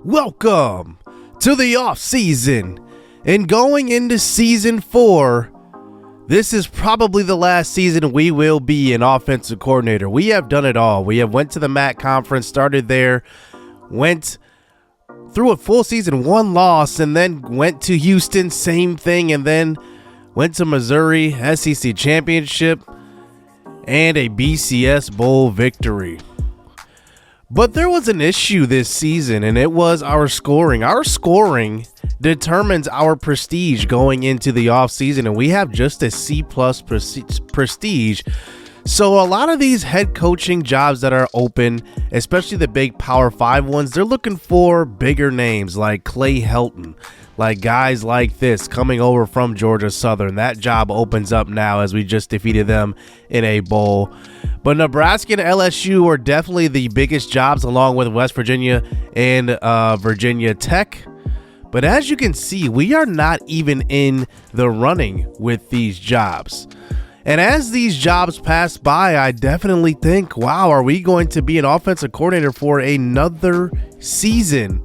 Welcome to the offseason, and going into season 4, this is probably the last season we will be an offensive coordinator. We have done it all. We have went to the MAC conference, started there, went through a full season, 1 loss, and then went to Houston, same thing, and then went to Missouri, SEC championship, and a BCS bowl victory. But there was an issue this season, and it was our scoring. Our scoring determines our prestige going into the offseason, and we have just a C+ prestige. So a lot of these head coaching jobs that are open, especially the big Power 5 ones, they're looking for bigger names like Clay Helton, like guys like this coming over from Georgia Southern. That job opens up now as we just defeated them in a bowl. But Nebraska and LSU are definitely the biggest jobs, along with West Virginia and Virginia Tech. But as you can see, we are not even in the running with these jobs. And as these jobs pass by, I definitely think, wow, are we going to be an offensive coordinator for another season?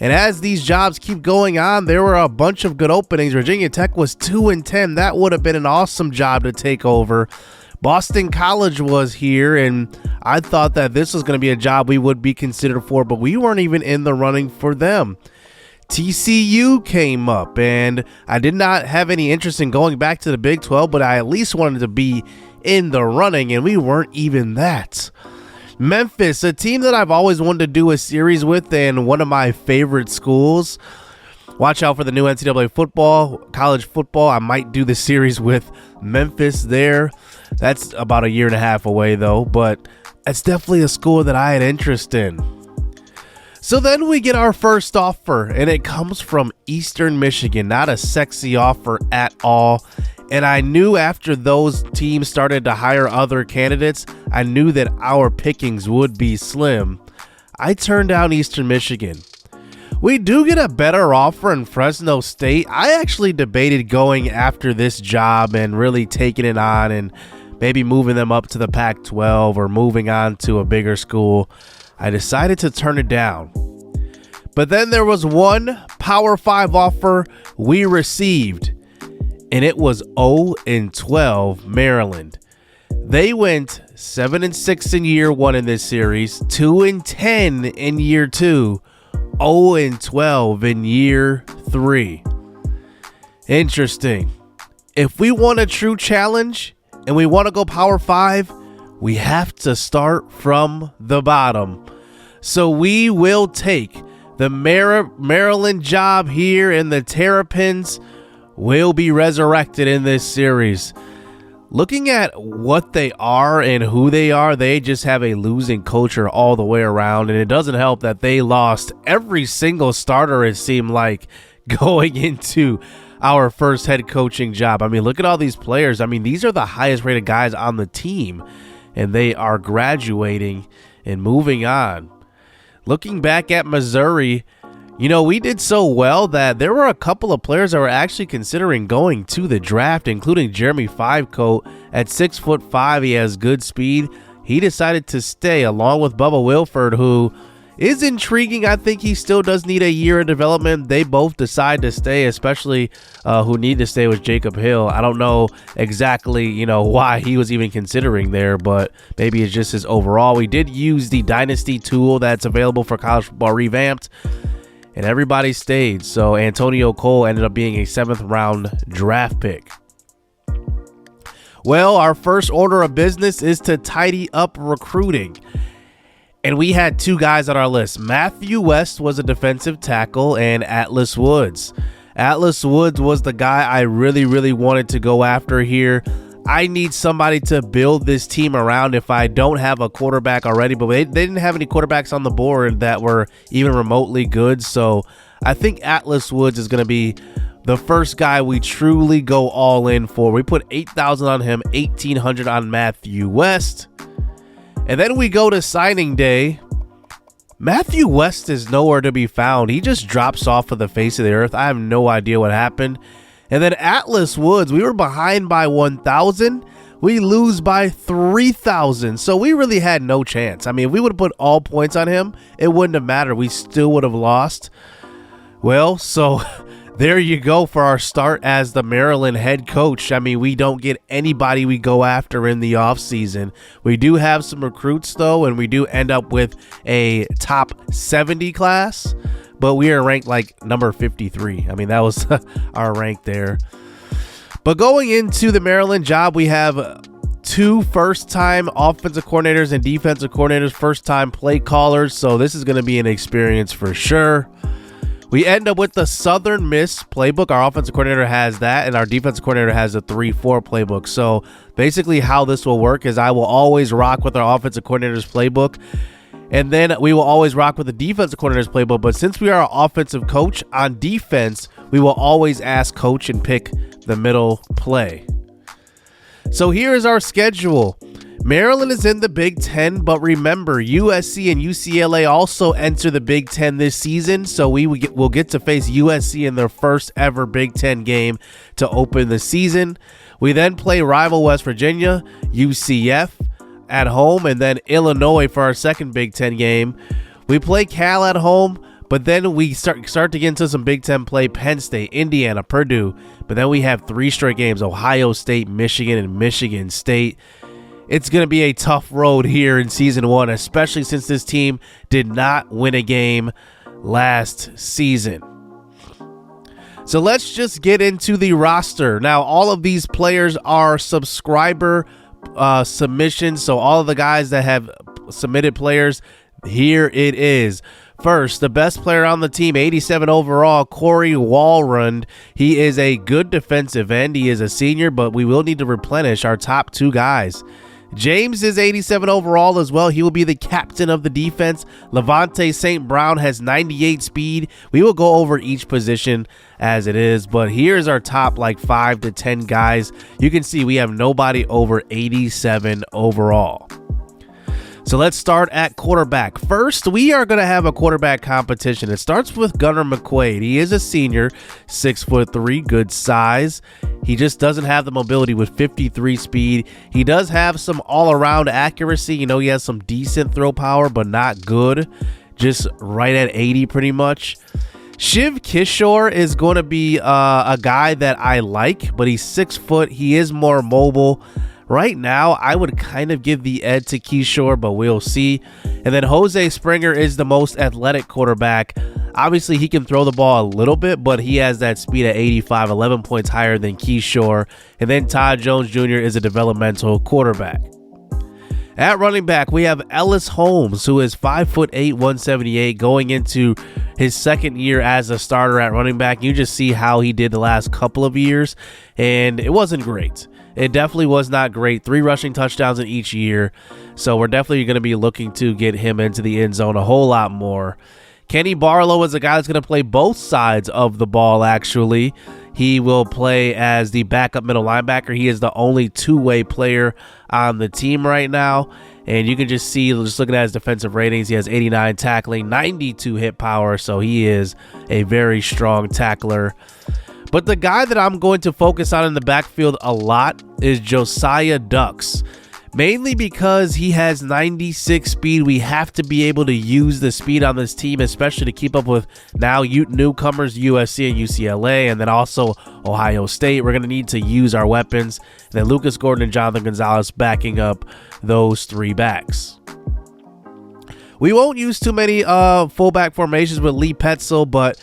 And as these jobs keep going on, there were a bunch of good openings. Virginia Tech was 2-10. That would have been an awesome job to take over. Boston College was here, and I thought that this was going to be a job we would be considered for, but we weren't even in the running for them. TCU came up, and I did not have any interest in going back to the Big 12, but I at least wanted to be in the running, and we weren't even that. Memphis, a team that I've always wanted to do a series with, and one of my favorite schools. Watch out for the new NCAA football, college football. I might do the series with Memphis there. That's about 1.5 years away, though, but it's definitely a school that I had interest in. So then we get our first offer, and it comes from Eastern Michigan. Not a sexy offer at all. And I knew after those teams started to hire other candidates, I knew that our pickings would be slim. I turned down Eastern Michigan. We do get a better offer in Fresno State. I actually debated going after this job and really taking it on and maybe moving them up to the Pac-12 or moving on to a bigger school. I decided to turn it down. But then there was one Power 5 offer we received, and it was 0-12 Maryland. They went 7-6 in year 1 in this series, 2-10 in year 2, 0-12 in year 3. Interesting. If we want a true challenge and we want to go Power 5, we have to start from the bottom. So we will take the Maryland job here, and the Terrapins will be resurrected in this series. Looking at what they are and who they are, they just have a losing culture all the way around, and it doesn't help that they lost every single starter, it seemed like, going into our first head coaching job. I mean, look at all these players. I mean, these are the highest rated guys on the team, and they are graduating and moving on. Looking back at Missouri, you know, we did so well that there were a couple of players that were actually considering going to the draft, including Jeremy Fivecoat. At 6'5", he has good speed. He decided to stay, along with Bubba Wilford, who is intriguing. I think he still does need a year of development. They both decide to stay, especially who need to stay with Jacob Hill. I don't know exactly, you know, why he was even considering there, but maybe it's just his overall. We did use the Dynasty tool that's available for college football revamped, and everybody stayed. So Antonio Cole ended up being a 7th round draft pick. Well, our first order of business is to tidy up recruiting. And we had 2 guys on our list. Matthew West was a defensive tackle, and Atlas Woods. Atlas Woods was the guy I really wanted to go after here. I need somebody to build this team around if I don't have a quarterback already, but they didn't have any quarterbacks on the board that were even remotely good. So I think Atlas Woods is going to be the first guy we truly go all in for. We put $8,000 on him, $1,800 on Matthew West. And then we go to signing day. Matthew West is nowhere to be found. He just drops off of the face of the earth. I have no idea what happened. And then Atlas Woods, we were behind by 1,000. We lose by 3,000. So we really had no chance. I mean, if we would have put all points on him, it wouldn't have mattered. We still would have lost. Well, so there you go for our start as the Maryland head coach. I mean, we don't get anybody we go after in the offseason. We do have some recruits, though, and we do end up with a top 70 class, but we are ranked like number 53. I mean, that was our rank there. But going into the Maryland job, we have 2 first-time offensive coordinators and defensive coordinators, first-time play callers, so this is going to be an experience for sure. We end up with the Southern Miss playbook. Our offensive coordinator has that, and our defensive coordinator has a 3-4 playbook. So basically how this will work is I will always rock with our offensive coordinator's playbook, and then we will always rock with the defensive coordinator's playbook. But since we are an offensive coach on defense, we will always ask coach and pick the middle play. So here is our schedule. Maryland is in the Big Ten, but remember, USC and UCLA also enter the Big Ten this season, so we will get to face USC in their first ever Big Ten game to open the season. We then play rival West Virginia, UCF at home, and then Illinois for our second Big Ten game. We play Cal at home, but then we start to get into some Big Ten play, Penn State, Indiana, Purdue, but then we have 3 straight games, Ohio State, Michigan, and Michigan State. It's going to be a tough road here in season 1, especially since this team did not win a game last season. So let's just get into the roster. Now, all of these players are subscriber submissions. So all of the guys that have submitted players, here it is. First, the best player on the team, 87 overall, Corey Walrond. He is a good defensive end. He is a senior, but we will need to replenish our top 2 guys. James is 87 overall as well. He will be the captain of the defense. Levante St. Brown has 98 speed. We will go over each position as it is, but here's our top like 5 to 10 guys. You can see we have nobody over 87 overall. So let's start at quarterback. First, we are going to have a quarterback competition. It starts with Gunnar McQuaid. He is a senior, 6'3", good size. He just doesn't have the mobility with 53 speed. He does have some all-around accuracy. You know, he has some decent throw power, but not good. Just right at 80 pretty much. Shiv Kishore is going to be a guy that I like, but he's 6 foot. He is more mobile. Right now, I would kind of give the edge to Kishore, but we'll see. And then Jose Springer is the most athletic quarterback. Obviously, he can throw the ball a little bit, but he has that speed at 85, 11 points higher than Kishore. And then Todd Jones Jr. is a developmental quarterback. At running back, we have Ellis Holmes, who is 5'8", 178, going into his second year as a starter at running back. You just see how he did the last couple of years, and it wasn't great. It definitely was not great. 3 rushing touchdowns in each year. So we're definitely going to be looking to get him into the end zone a whole lot more. Kenny Barlow is a guy that's going to play both sides of the ball, actually. He will play as the backup middle linebacker. He is the only 2-way player on the team right now. And you can just see, just looking at his defensive ratings, he has 89 tackling, 92 hit power. So he is a very strong tackler. But the guy that I'm going to focus on in the backfield a lot is Josiah Dux, mainly because he has 96 speed. We have to be able to use the speed on this team, especially to keep up with now newcomers USC and UCLA, and then also Ohio State. We're going to need to use our weapons. And then Lucas Gordon and Jonathan Gonzalez backing up those 3 backs. We won't use too many fullback formations with Lee Petzel, but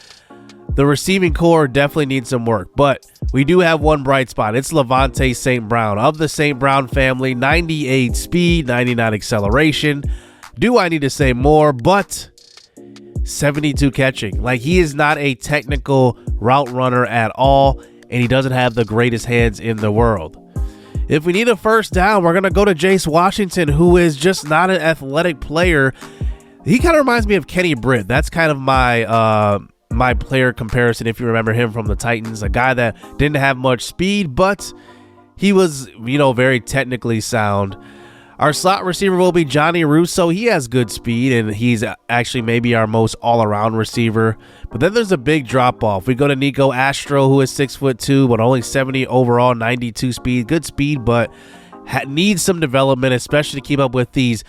the receiving core definitely needs some work, but we do have one bright spot. It's Levante St. Brown of the St. Brown family, 98 speed, 99 acceleration. Do I need to say more? But 72 catching. Like, he is not a technical route runner at all, and he doesn't have the greatest hands in the world. If we need a first down, we're going to go to Jace Washington, who is just not an athletic player. He kind of reminds me of Kenny Britt. That's kind of my player comparison, if you remember him from the Titans, a guy that didn't have much speed, but he was, very technically sound. Our slot receiver will be Johnny Russo. He has good speed, and he's actually maybe our most all-around receiver. But then there's a big drop-off. We go to Nico Astro, who is 6'2", but only 70 overall, 92 speed. Good speed, but needs some development, especially to keep up with these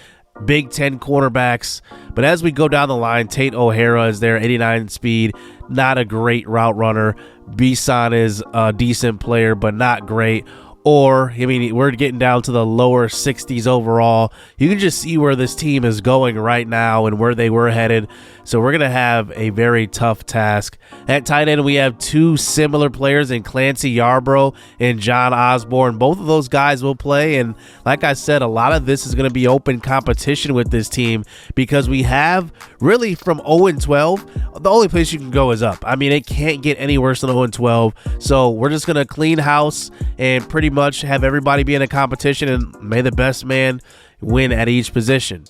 Big Ten cornerbacks. But as we go down the line, Tate O'Hara is there, 89 speed, not a great route runner. Bison is a decent player, but not great. Or, I mean, we're getting down to the lower 60s overall. You can just see where this team is going right now and where they were headed. So we're going to have a very tough task. At tight end, we have two similar players in Clancy Yarbrough and John Osborne. Both of those guys will play. And like I said, a lot of this is going to be open competition with this team because we have really from 0-12, the only place you can go is up. I mean, it can't get any worse than 0-12. So we're just going to clean house and pretty much have everybody be in a competition, and may the best man win at each position.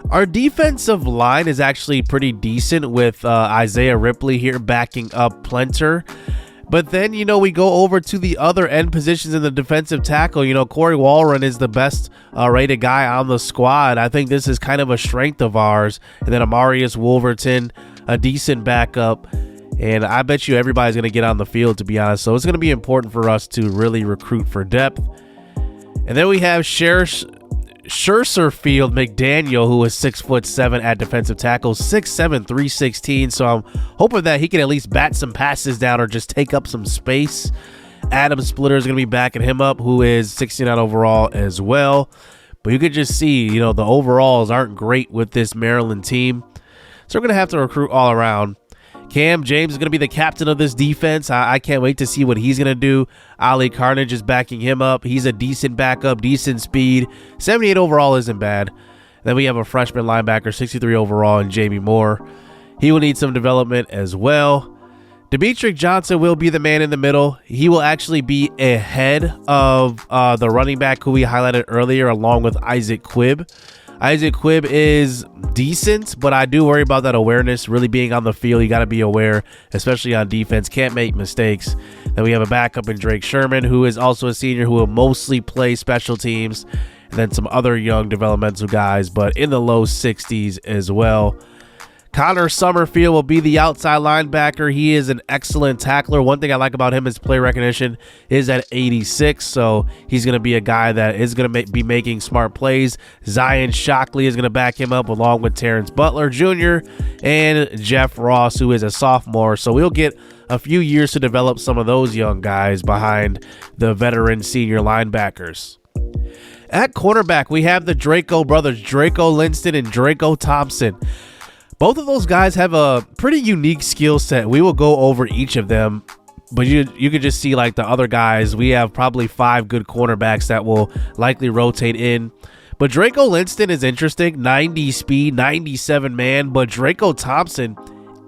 Our defensive line is actually pretty decent with Isaiah Ripley here backing up Plenter. But then, we go over to the other end positions in the defensive tackle. Corey Walron is the best rated guy on the squad. I think this is kind of a strength of ours. And then Amarius Wolverton, a decent backup. And I bet you everybody's going to get on the field, to be honest. So it's going to be important for us to really recruit for depth. And then we have Scherserfield McDaniel, who is 6'7" at defensive tackle, 6'7", 316. So I'm hoping that he can at least bat some passes down or just take up some space. Adam Splitter is going to be backing him up, who is 69 overall as well. But you could just see, the overalls aren't great with this Maryland team. So we're going to have to recruit all around. Cam James is going to be the captain of this defense. I can't wait to see what he's going to do. Ali Carnage is backing him up. He's a decent backup, decent speed. 78 overall isn't bad. Then we have a freshman linebacker, 63 overall, and Jamie Moore. He will need some development as well. Demetric Johnson will be the man in the middle. He will actually be ahead of the running back who we highlighted earlier, along with Isaac Quibb. Isaac Quibb is decent, but I do worry about that awareness really being on the field. You got to be aware, especially on defense. Can't make mistakes. Then we have a backup in Drake Sherman, who is also a senior who will mostly play special teams. And then some other young developmental guys, but in the low 60s as well. Connor Summerfield will be the outside linebacker. He is an excellent tackler. One thing I like about him is play recognition is at 86, so he's going to be a guy that is going to be making smart plays. Zion Shockley is going to back him up along with Terrence Butler Jr. and Jeff Ross, who is a sophomore. So we'll get a few years to develop some of those young guys behind the veteran senior linebackers. At cornerback, we have the Draco brothers, Draco Linston and Draco Thompson. Both of those guys have a pretty unique skill set. We will go over each of them, but you could just see like the other guys. We have probably 5 good cornerbacks that will likely rotate in. But Draco Linston is interesting, 90 speed, 97 man, but Draco Thompson,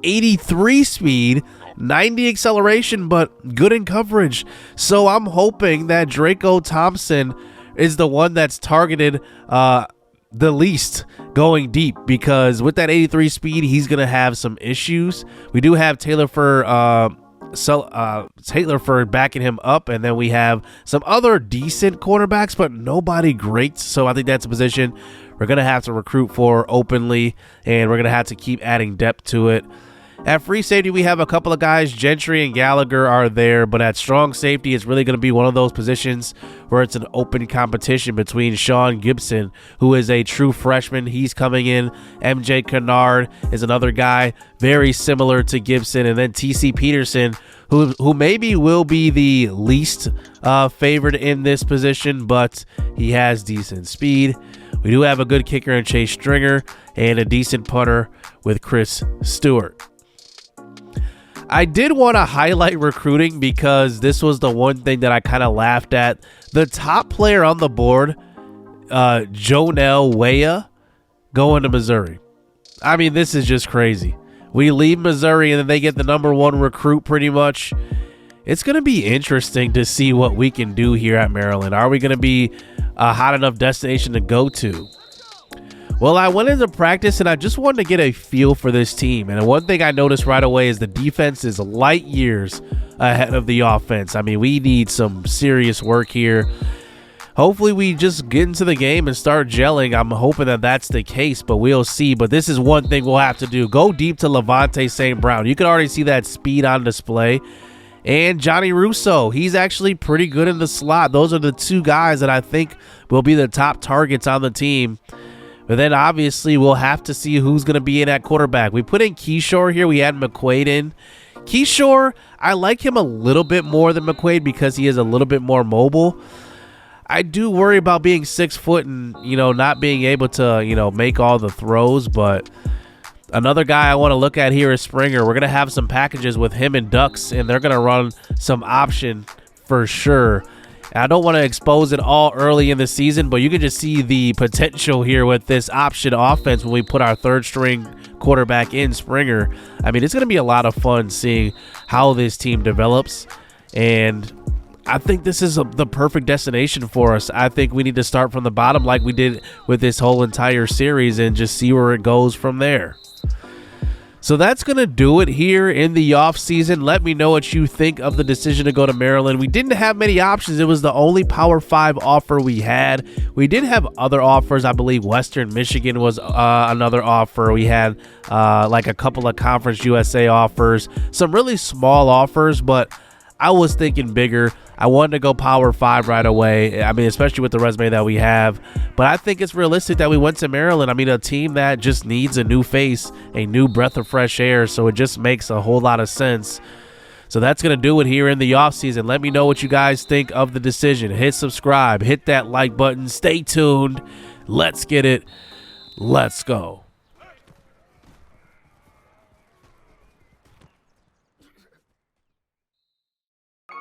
83 speed, 90 acceleration, but good in coverage. So I'm hoping that Draco Thompson is the one that's targeted the least going deep, because with that 83 speed, he's going to have some issues. We do have Taylor Furr backing him up, and then we have some other decent cornerbacks, but nobody great. So I think that's a position we're going to have to recruit for openly, and we're going to have to keep adding depth to it. At free safety, we have a couple of guys. Gentry and Gallagher are there, but at strong safety, it's really going to be one of those positions where it's an open competition between Sean Gibson, who is a true freshman. He's coming in. MJ Kennard is another guy very similar to Gibson. And then TC Peterson, who maybe will be the least favored in this position, but he has decent speed. We do have a good kicker in Chase Stringer and a decent punter with Chris Stewart. I did want to highlight recruiting because this was the one thing that I kind of laughed at. The top player on the board, Jonell Weah, going to Missouri. I mean, this is just crazy. We leave Missouri and then they get the #1 recruit pretty much. It's going to be interesting to see what we can do here at Maryland. Are we going to be a hot enough destination to go to? Well, I went into practice and I just wanted to get a feel for this team. And one thing I noticed right away is the defense is light years ahead of the offense. I mean, we need some serious work here. Hopefully we just get into the game and start gelling. I'm hoping that that's the case, but we'll see. But this is one thing we'll have to do. Go deep to Levante St. Brown. You can already see that speed on display. and Johnny Russo. He's actually pretty good in the slot. Those are the two guys that I think will be the top targets on the team. But then obviously we'll have to see who's going to be in at quarterback. We put in Kishore here. We had McQuaid in. Kishore, I like him a little bit more than McQuaid because he is a little bit more mobile. I do worry about being 6 foot and, not being able to, make all the throws. But another guy I want to look at here is Springer. We're going to have some packages with him and Ducks, and they're going to run some option for sure. I don't want to expose it all early in the season, but you can just see the potential here with this option offense when we put our third string quarterback in, Springer. I mean, it's going to be a lot of fun seeing how this team develops, and I think this is the perfect destination for us. I think we need to start from the bottom like we did with this whole entire series and just see where it goes from there. So that's going to do it here in the offseason. Let me know what you think of the decision to go to Maryland. We didn't have many options. It was the only Power 5 offer we had. We did have other offers. I believe Western Michigan was another offer. We had like a couple of Conference USA offers, some really small offers, but I was thinking bigger. I wanted to go Power 5 right away. I mean, especially with the resume that we have. But I think it's realistic that we went to Maryland. I mean, a team that just needs a new face, a new breath of fresh air. So it just makes a whole lot of sense. So that's going to do it here in the offseason. Let me know what you guys think of the decision. Hit subscribe. Hit that like button. Stay tuned. Let's get it. Let's go.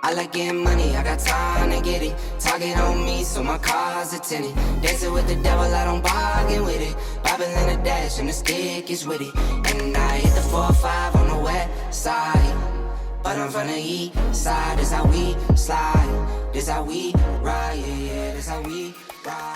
I like getting money, I got time to get it. Target on me, so my car's a tenant. Dancing with the devil, I don't bargain with it. Bobbing in the dash, and the stick is with it. And I hit the 4-5 on the west side. But I'm from the east side, this how we slide. This how we ride, yeah, this how we ride.